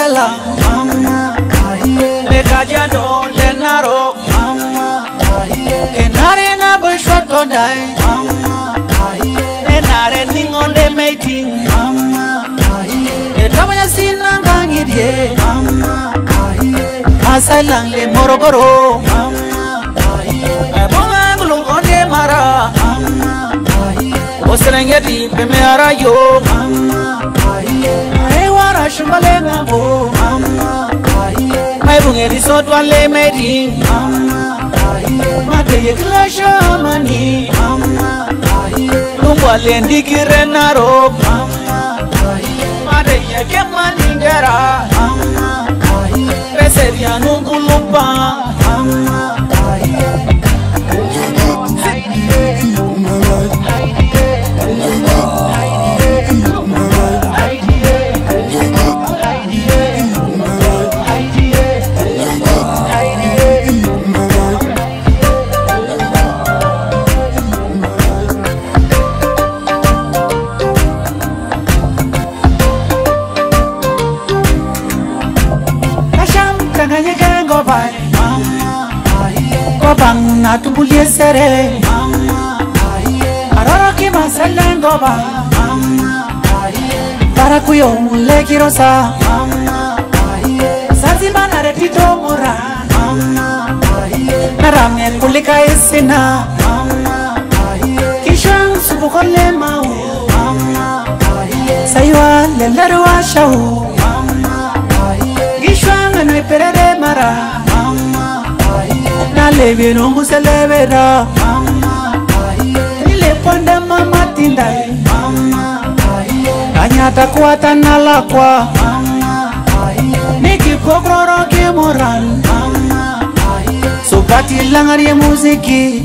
Masala, Lekajano, Lenaro, Enarena Bushwa Kodai, Enare Ningon de Mating, Etamaya Sina Bangide, Masalang le Morogoro, Monanglo Onde Mara, Oserengeti, Pemera Yo, Ewara Shumbalenga Bo, my bungeri sot wale meri, Mate Klasha Mani, Lumwale Ndikirenaro, Mate Yakemaningera, Reseria Nungulumba. Bang na tubulie sere Arara ki masalengo ba Para kuyo mule kirosa Zanzibar na repito mura Narame kulika isina Kishang subukole mau Saywa leleru ashau Kishang anwe perere mara Nalevi nungu selevera Nile ponde mama tindai Kanyata kuata nalakwa Niki kokroro ki moran Sukati langari muziki